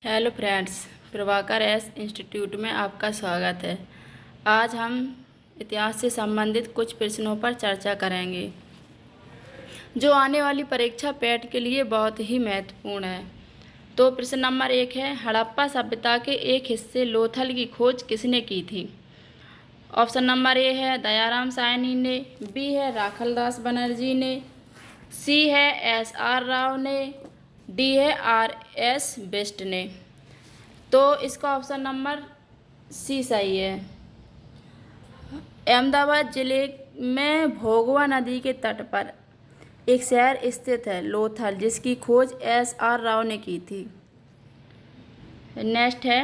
Hello friends, Prabhakar S institute में आपका स्वागत है। आज हम इतिहास से संबंधित कुछ प्रश्नों पर चर्चा करेंगे जो आने वाली परीक्षा पैट के लिए बहुत ही महत्वपूर्ण है। तो प्रश्न नंबर 1 है, हड़प्पा सभ्यता के एक हिस्से लोथल की खोज किसने की थी? ऑप्शन नंबर ए है दयाराम साहनी ने, बी है राखलदास बनर्जी ने, सी है एस.आर. राव ने, डी है आर.एस. बिष्ट ने। तो इसका ऑप्शन नंबर सी सही है। अहमदाबाद जिले में भोगवा नदी के तट पर एक शहर स्थित है लोथल, जिसकी खोज एस.आर. राव ने की थी। नेक्स्ट है,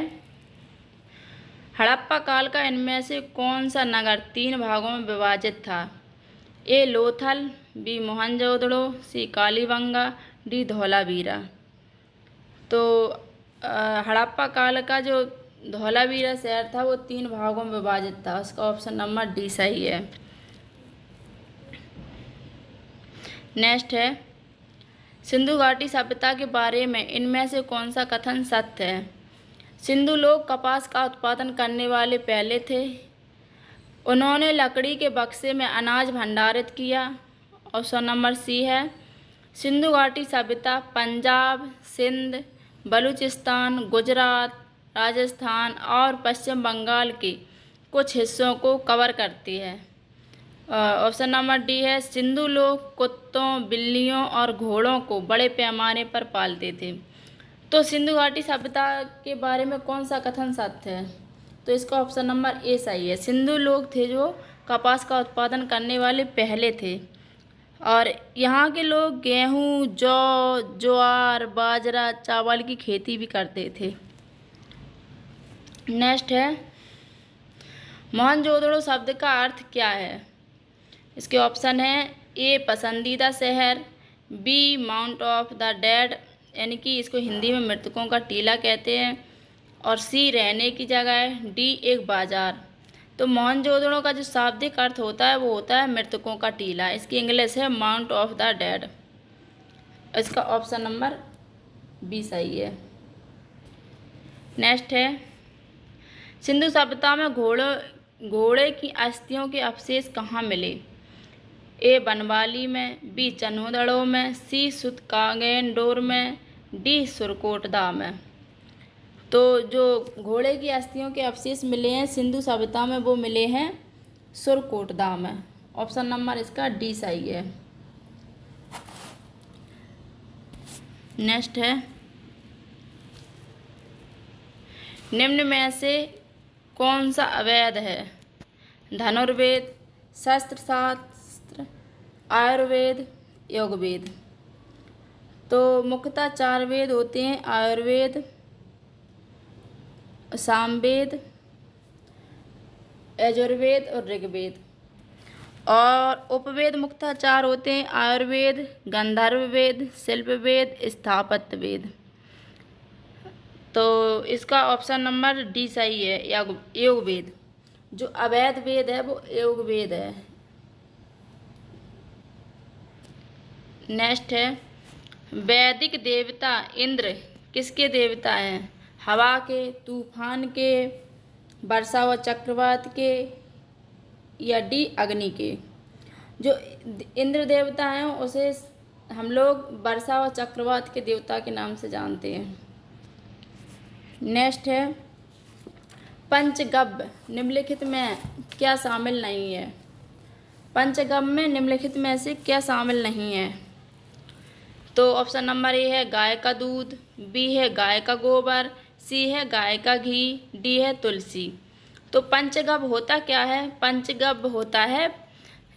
हड़प्पा काल का इनमें से कौन सा नगर 3 भागों में विभाजित था? ए लोथल, बी मोहनजोदड़ो, सी कालीबंगा, डी धौलावीरा। तो हड़प्पा काल का जो धौलावीरा शहर था वो 3 भागों में विभाजित था। उसका ऑप्शन नंबर डी सही है। नेक्स्ट है, सिंधु घाटी सभ्यता के बारे में इनमें से कौन सा कथन सत्य है? सिंधु लोग कपास का उत्पादन करने वाले पहले थे। उन्होंने लकड़ी के बक्से में अनाज भंडारित किया। ऑप्शन नंबर सी है। सिंधु घाटी सभ्यता पंजाब, सिंध, बलूचिस्तान, गुजरात, राजस्थान और पश्चिम बंगाल के कुछ हिस्सों को कवर करती है। ऑप्शन नंबर डी है, सिंधु लोग कुत्तों, बिल्लियों और घोड़ों को बड़े पैमाने पर पालते थे। तो सिंधु घाटी सभ्यता के बारे में कौन सा कथन सत्य है? तो इसका ऑप्शन नंबर ए सही है। सिंधु लोग थे जो कपास का उत्पादन करने वाले पहले थे, और यहाँ के लोग गेहूँ, जौ, ज्वार, बाजरा, चावल की खेती भी करते थे। नेक्स्ट है, मोहनजोदड़ो शब्द का अर्थ क्या है? इसके ऑप्शन है ए पसंदीदा शहर, B mount of the dead यानी कि इसको हिंदी में मृतकों का टीला कहते हैं, और सी रहने की जगह, डी एक बाजार। तो मोहनजोदड़ो का जो शाब्दिक अर्थ होता है वो होता है मृतकों का टीला। इसकी इंग्लिश है माउंट ऑफ द डेड। इसका ऑप्शन नंबर बी सही है। नेक्स्ट है, सिंधु सभ्यता में घोड़े की अस्थियों के अवशेष कहाँ मिले? ए बनवाली में, बी चन्होदड़ो में, सी सुतकागेंडोर में, डी सुरकोटदा में। तो जो घोड़े की अस्थियों के अवशेष मिले हैं सिंधु सभ्यता में वो मिले हैं सुरकोटदा में। ऑप्शन नंबर इसका डी सही है। नेक्स्ट है, निम्न में से कौन सा अवैध है? धनुर्वेद, शस्त्रशास्त्र, आयुर्वेद, योगवेद। तो मुख्यतः 4 वेद होते हैं, आयुर्वेद, सामवेद, यजुर्वेद और ऋग्वेद। और उपवेद मुख्यतः 4 होते हैं, आयुर्वेद, गंधर्व वेद, शिल्प वेद, स्थापत्य वेद। तो इसका ऑप्शन नंबर डी सही है, योगवेद। जो अवैध वेद है वो योगवेद है। नेक्स्ट है, वैदिक देवता इंद्र किसके देवता हैं? हवा के, तूफान के, वर्षा व चक्रवात के, या डी अग्नि के। जो इंद्र देवता हैं उसे हम लोग वर्षा व चक्रवात के देवता के नाम से जानते हैं। नेक्स्ट है, पंचगव्य निम्नलिखित में क्या शामिल नहीं है? पंचगव्य में निम्नलिखित में से क्या शामिल नहीं है? तो ऑप्शन नंबर ए है गाय का दूध, बी है गाय का गोबर, सी है गाय का घी, डी है तुलसी। तो पंचगव्य होता क्या है? पंचगव्य होता है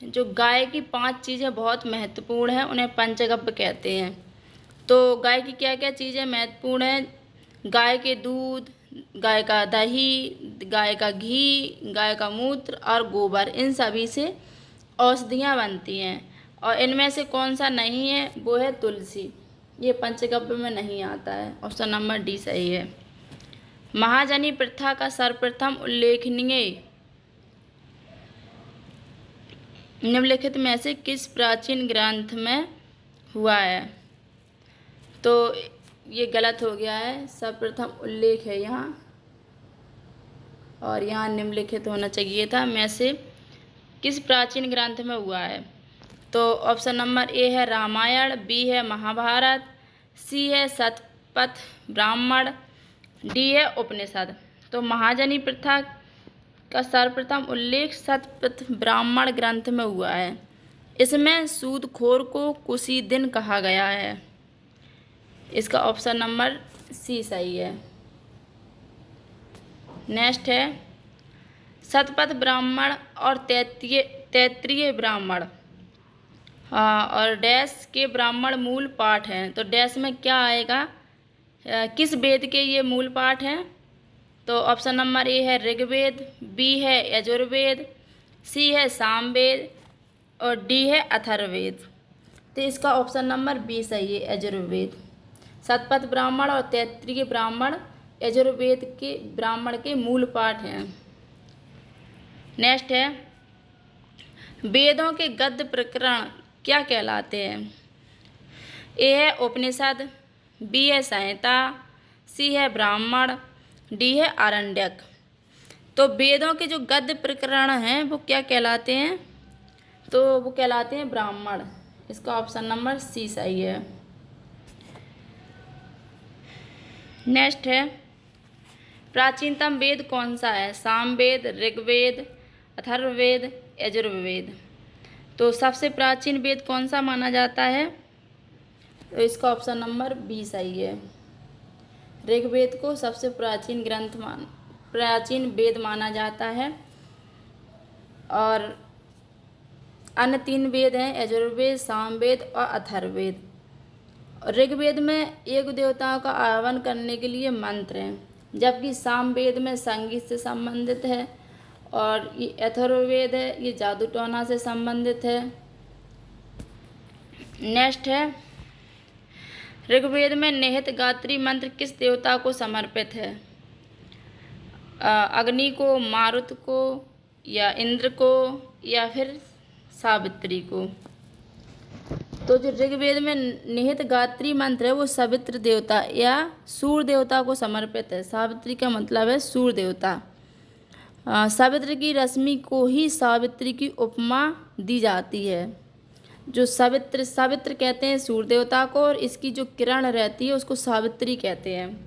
जो गाय की 5 चीज़ें बहुत महत्वपूर्ण हैं, उन्हें पंचगव्य कहते हैं। तो गाय की क्या क्या चीज़ें महत्वपूर्ण हैं? गाय के दूध, गाय का दही, गाय का घी, गाय का मूत्र और गोबर, इन सभी से औषधियाँ बनती हैं। और इनमें से कौन सा नहीं है? वो है तुलसी। ये पंचगव्य में नहीं आता है। ऑप्शन नंबर डी सही है। महाजनी प्रथा का सर्वप्रथम उल्लेखनीय निम्नलिखित में से किस प्राचीन ग्रंथ में हुआ है? तो ये गलत हो गया है, सर्वप्रथम उल्लेख है यहाँ और यहाँ निम्नलिखित होना चाहिए था। में से किस प्राचीन ग्रंथ में हुआ है? तो ऑप्शन नंबर ए है रामायण, बी है महाभारत, सी है शतपथ ब्राह्मण, डी है उपनिषद। तो महाजनी प्रथा का सर्वप्रथम उल्लेख शतपथ ब्राह्मण ग्रंथ में हुआ है। इसमें सूदखोर को कुशी दिन कहा गया है। इसका ऑप्शन नंबर सी सही है। नेक्स्ट है शतपथ ब्राह्मण और तैत्तिरीय ब्राह्मण और डैश के ब्राह्मण मूल पाठ हैं। तो डैश में क्या आएगा? किस वेद के ये मूल पाठ हैं? तो ऑप्शन नंबर ए है ऋग्वेद, बी है यजुर्वेद, सी है सामवेद और डी है अथर्ववेद। तो इसका ऑप्शन नंबर बी सही है, यजुर्वेद। शतपथ ब्राह्मण और तैत्तिरीय ब्राह्मण यजुर्वेद के ब्राह्मण के मूल पाठ हैं। नेक्स्ट है वेदों के गद्य प्रकरण क्या कहलाते हैं? ए है उपनिषद, बी है संहिता, सी है ब्राह्मण, डी है आरण्यक। तो वेदों के जो गद्य प्रकरण हैं वो क्या कहलाते हैं? तो वो कहलाते हैं ब्राह्मण। इसका ऑप्शन नंबर सी सही है। नेक्स्ट है प्राचीनतम वेद कौन सा है? सामवेद, ऋग्वेद, अथर्ववेद, यजुर्वेद। तो सबसे प्राचीन वेद कौन सा माना जाता है? तो इसका ऑप्शन नंबर बी सही है। ऋग्वेद को सबसे प्राचीन वेद माना जाता है और अन्य 3 वेद हैं यजुर्वेद, सामवेद और अथर्ववेद। ऋग्वेद में एक देवताओं का आह्वान करने के लिए मंत्र हैं, जबकि सामवेद में संगीत से संबंधित है और ये अथर्ववेद है ये जादू टोना से संबंधित है। नेक्स्ट है ऋग्वेद में निहित गायत्री मंत्र किस देवता को समर्पित है? अग्नि को, मारुत को या इंद्र को या फिर सावित्री को? तो जो ऋग्वेद में निहित गायत्री मंत्र है वो सावित्री देवता या सूर्य देवता को समर्पित है। सावित्री का मतलब है सूर्य देवता। सावित्री की रश्मि को ही सावित्री की उपमा दी जाती है। जो सावित्र कहते हैं सूर्य देवता को और इसकी जो किरण रहती है उसको सावित्री कहते हैं।